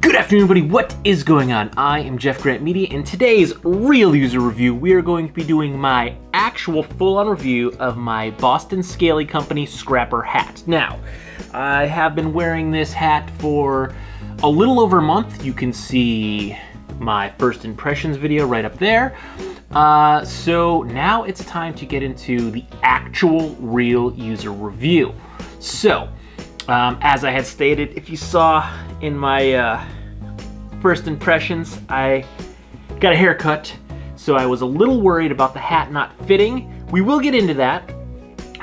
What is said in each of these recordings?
Good afternoon, everybody. What is going on? I am jeffgrantMEDIA. In today's real user review, we are going to be doing my actual full-on review of my Boston Scaly Company Scrapper hat. Now, I have been wearing this hat for a little over a month. You can see my first impressions video right up there. So now it's time to get into the actual real user review. So, as I had stated, if you saw in my first impressions, I got a haircut, so I was a little worried about the hat not fitting. We will get into that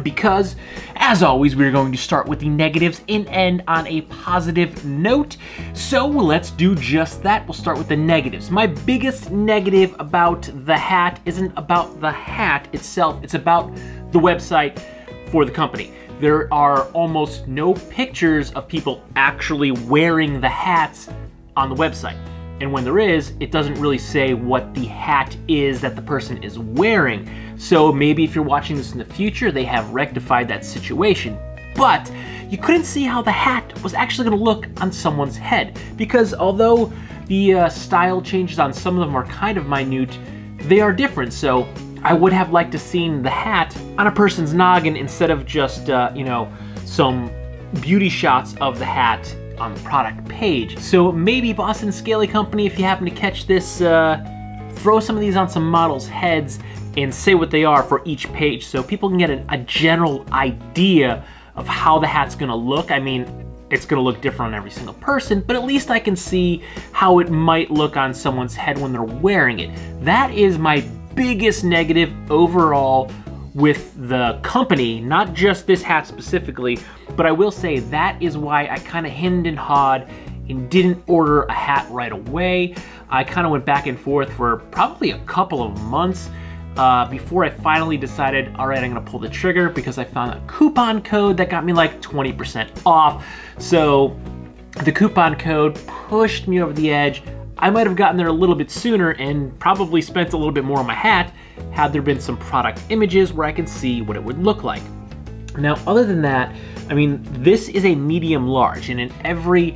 because, as always, we're going to start with the negatives and end on a positive note. So let's do just that. We'll start with the negatives. My biggest negative about the hat isn't about the hat itself, it's about the website for the company. There are almost no pictures of people actually wearing the hats on the website. And when there is, it doesn't really say what the hat is that the person is wearing. So maybe if you're watching this in the future, they have rectified that situation. But you couldn't see how the hat was actually gonna look on someone's head. Because although the style changes on some of them are kind of minute, they are different. So I would have liked to seen the hat on a person's noggin instead of just, you know, some beauty shots of the hat on the product page. So maybe Boston Scaly Company, if you happen to catch this, throw some of these on some models' heads and say what they are for each page so people can get a general idea of how the hat's gonna look. I mean, it's gonna look different on every single person, but at least I can see how it might look on someone's head when they're wearing it. That is my biggest negative overall with the company, not just this hat specifically, but I will say that is why I kind of hemmed and hawed and didn't order a hat right away. I kind of went back and forth for probably a couple of months before I finally decided, all right, I'm gonna pull the trigger because I found a coupon code that got me like 20% off. So the coupon code pushed me over the edge. I might have gotten there a little bit sooner and probably spent a little bit more on my hat had there been some product images where I can see what it would look like. Now, other than that, I mean, this is a medium large, and in every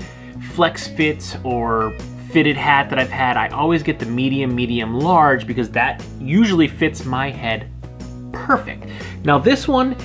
flex fit or fitted hat that I've had, I always get the medium large because that usually fits my head perfect. Now this one,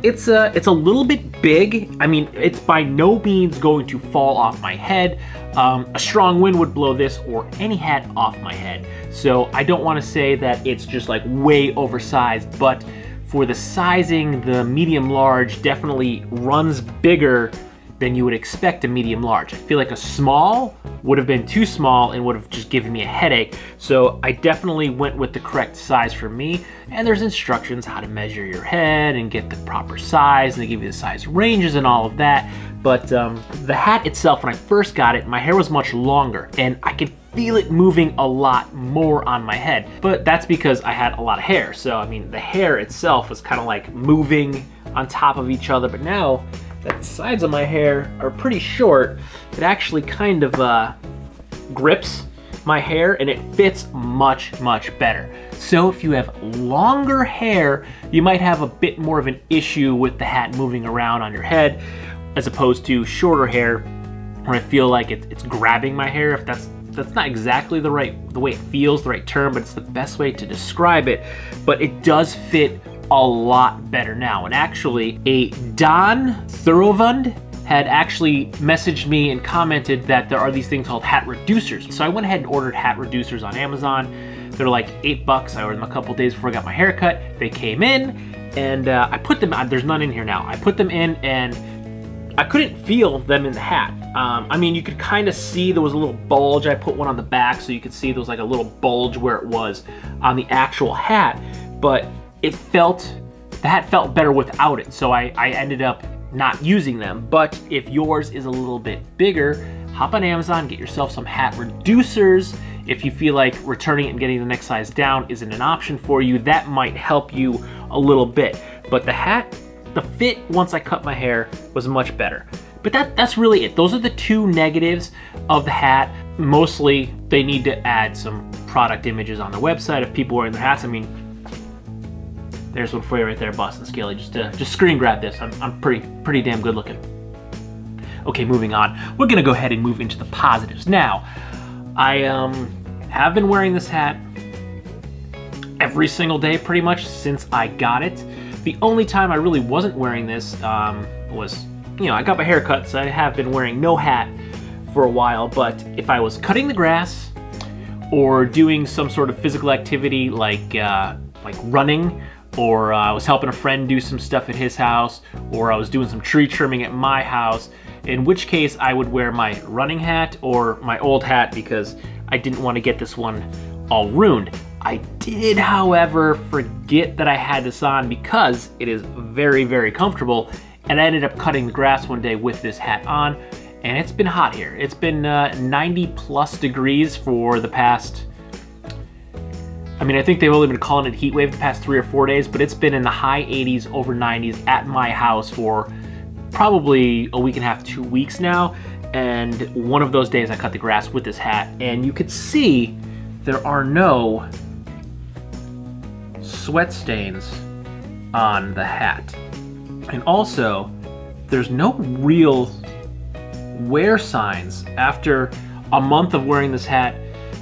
it's a little bit big. I mean, it's by no means going to fall off my head. A strong wind would blow this or any hat off my head. So I don't want to say that it's just like way oversized, but for the sizing, the medium large definitely runs bigger than you would expect a medium large. I feel like a small would have been too small and would have just given me a headache. So I definitely went with the correct size for me. And there's instructions how to measure your head and get the proper size, and they give you the size ranges and all of that. But the hat itself, when I first got it, my hair was much longer and I could feel it moving a lot more on my head. But that's because I had a lot of hair. So I mean, the hair itself was kind of like moving on top of each other. But now that the sides of my hair are pretty short, it actually kind of grips my hair and it fits much better. So if you have longer hair, you might have a bit more of an issue with the hat moving around on your head as opposed to shorter hair where I feel like it's grabbing my hair. If that's not exactly the way it feels, the right term, but it's the best way to describe it. But it does fit a lot better now. And actually, a Don Thorovund had actually messaged me and commented that there are these things called hat reducers. So I went ahead and ordered hat reducers on Amazon. They're like $8. I ordered them a couple days before I got my haircut. They came in and I put them on. There's none in here now. I put them in and I couldn't feel them in the hat. I mean, you could kind of see there was a little bulge. I put one on the back so you could see there was like a little bulge where it was on the actual hat, but the hat felt better without it. So I ended up not using them. But if yours is a little bit bigger, hop on Amazon, get yourself some hat reducers. If you feel like returning it and getting the next size down isn't an option for you, that might help you a little bit. But the hat, the fit once I cut my hair was much better. But that's really it. Those are the two negatives of the hat. Mostly, they need to add some product images on the website of people wearing their hats. I mean, there's one for you right there, Boston Scaly. Just screen grab this. I'm pretty damn good looking. Okay, moving on. We're gonna go ahead and move into the positives. Now, I have been wearing this hat every single day pretty much since I got it. The only time I really wasn't wearing this was, you know, I got my hair cut, so I have been wearing no hat for a while, but if I was cutting the grass or doing some sort of physical activity like running, or I was helping a friend do some stuff at his house, or I was doing some tree trimming at my house, in which case I would wear my running hat or my old hat because I didn't want to get this one all ruined. I did, however, forget that I had this on because it is very, very comfortable, and I ended up cutting the grass one day with this hat on, and it's been hot here. It's been 90 plus degrees for the past, I mean, I think they've only been calling it heat wave the past 3 or 4 days, but it's been in the high 80s, over 90s at my house for probably a week and a half, 2 weeks now. And one of those days I cut the grass with this hat, and you could see there are no sweat stains on the hat. And also, there's no real wear signs after a month of wearing this hat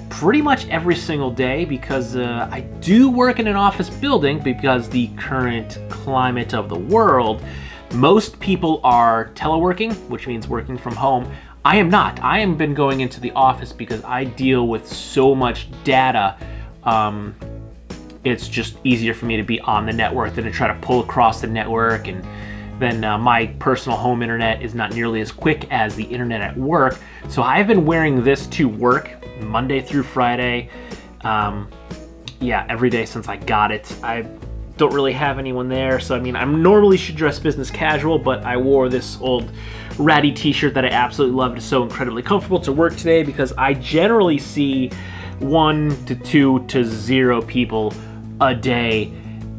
pretty much every single day, because I do work in an office building because the current climate of the world, most people are teleworking, which means working from home. I am not. I have been going into the office because I deal with so much data. It's just easier for me to be on the network than to try to pull across the network, and then my personal home internet is not nearly as quick as the internet at work. So I've been wearing this to work Monday through Friday. Yeah, every day since I got it. I don't really have anyone there, so I mean, I normally should dress business casual, but I wore this old ratty t-shirt that I absolutely love. It's so incredibly comfortable to work today because I generally see 1 to 2 to 0 people a day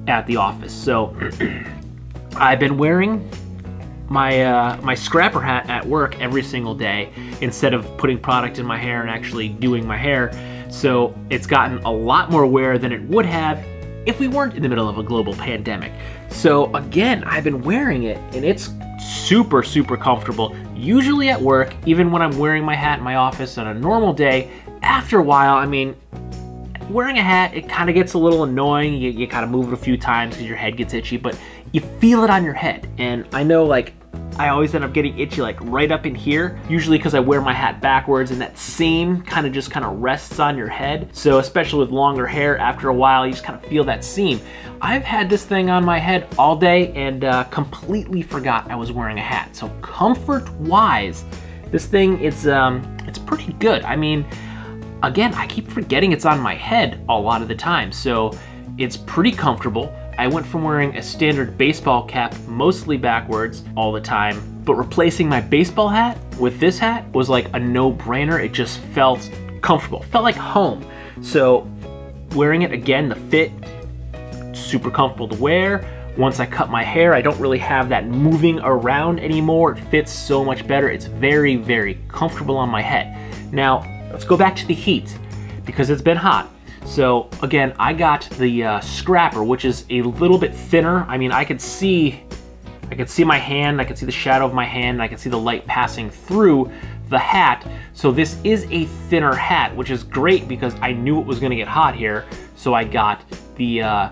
at the office. So I've been wearing my my scrapper hat at work every single day instead of putting product in my hair and actually doing my hair. So it's gotten a lot more wear than it would have if we weren't in the middle of a global pandemic. So again, I've been wearing it, and it's super, super comfortable. Usually at work, even when I'm wearing my hat in my office on a normal day, after a while, I mean, wearing a hat, it kind of gets a little annoying. You kind of move it a few times because your head gets itchy, but you feel it on your head. And I know, like, I always end up getting itchy like right up in here, usually because I wear my hat backwards, and that seam kind of rests on your head. So especially with longer hair, after a while you just kind of feel that seam. I've had this thing on my head all day and completely forgot I was wearing a hat. So comfort wise, this thing, it's pretty good. I mean, again, I keep forgetting it's on my head a lot of the time, so it's pretty comfortable. I went from wearing a standard baseball cap, mostly backwards, all the time, but replacing my baseball hat with this hat was like a no-brainer. It just felt comfortable, felt like home. So wearing it again, the fit, super comfortable to wear. Once I cut my hair, I don't really have that moving around anymore. It fits so much better. It's very, very comfortable on my head. Now, let's go back to the heat because it's been hot. So again, I got the scrapper, which is a little bit thinner. I mean, I could see my hand, I could see the shadow of my hand, and I could see the light passing through the hat. So this is a thinner hat, which is great because I knew it was gonna get hot here. So I got the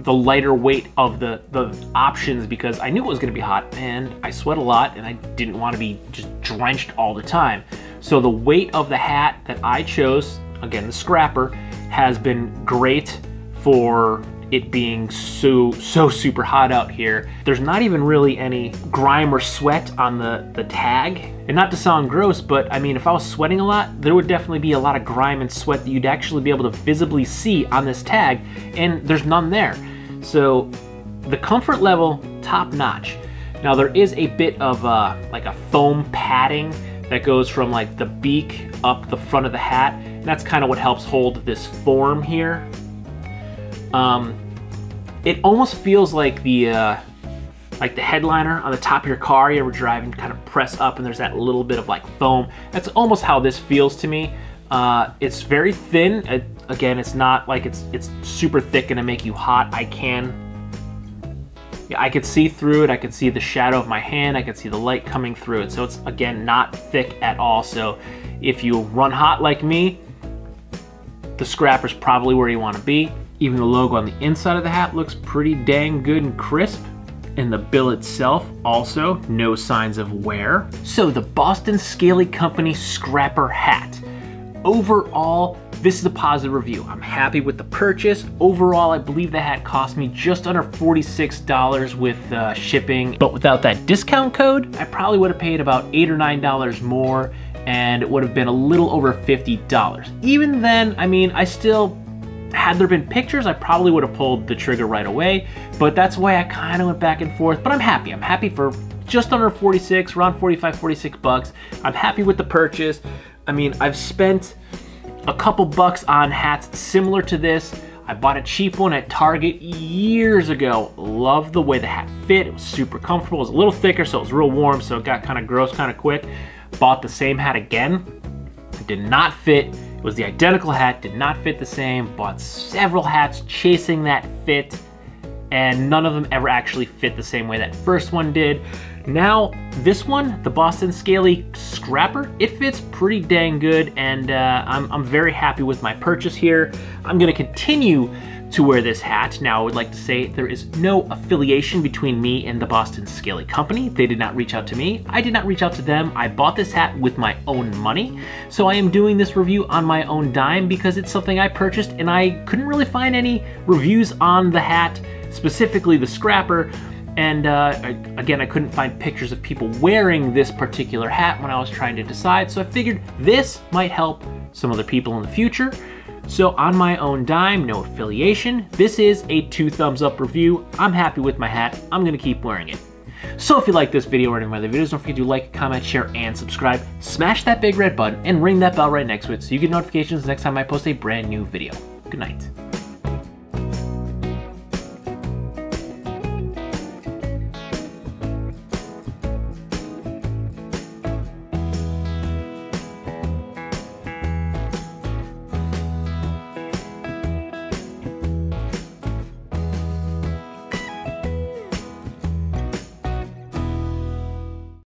lighter weight of the options because I knew it was gonna be hot, and I sweat a lot and I didn't want to be just drenched all the time. So the weight of the hat that I chose, again, the scrapper, has been great for it being so super hot out here. There's not even really any grime or sweat on the tag. And not to sound gross, but I mean, if I was sweating a lot, there would definitely be a lot of grime and sweat that you'd actually be able to visibly see on this tag, and there's none there. So the comfort level, top notch. Now there is a bit of like a foam padding that goes from like the beak up the front of the hat. And that's kind of what helps hold this form here. It almost feels like the headliner on the top of your car. You ever drive and kind of press up and there's that little bit of like foam. That's almost how this feels to me. It's very thin. Again, it's not like it's super thick and to make you hot. I can I could see through it. I could see the shadow of my hand. I could see the light coming through it. So it's, again, not thick at all. So if you run hot like me, the scrapper's probably where you want to be. Even the logo on the inside of the hat looks pretty dang good and crisp. And the bill itself, also no signs of wear. So the Boston Scaly Company Scrapper Hat. Overall, this is a positive review. I'm happy with the purchase. Overall, I believe the hat cost me just under $46 with shipping. But without that discount code, I probably would have paid about $8 or $9 more, and it would have been a little over $50. Even then, I mean, I still, had there been pictures, I probably would have pulled the trigger right away, but that's why I kind of went back and forth. But I'm happy. I'm happy for just under 46, around 45, 46 bucks. I'm happy with the purchase. I mean, I've spent a couple bucks on hats similar to this. I bought a cheap one at Target years ago. Loved the way the hat fit. It was super comfortable. It was a little thicker, so it was real warm, so it got kind of gross kind of quick. Bought the same hat again. It did not fit. It was the identical hat, did not fit the same. Bought several hats chasing that fit, and none of them ever actually fit the same way that first one did. Now, this one, the Boston Scaly Scrapper, it fits pretty dang good, and I'm very happy with my purchase here. I'm gonna continue to wear this hat. Now, I would like to say there is no affiliation between me and the Boston Scaly Company. They did not reach out to me. I did not reach out to them. I bought this hat with my own money. So I am doing this review on my own dime because it's something I purchased, and I couldn't really find any reviews on the hat, specifically the scrapper. And again, I couldn't find pictures of people wearing this particular hat when I was trying to decide. So I figured this might help some other people in the future. So on my own dime, no affiliation, this is a 2 thumbs up review. I'm happy with my hat. I'm gonna keep wearing it. So if you like this video or any of my other videos, don't forget to like, comment, share, and subscribe. Smash that big red button and ring that bell right next to it so you get notifications next time I post a brand new video. Good night.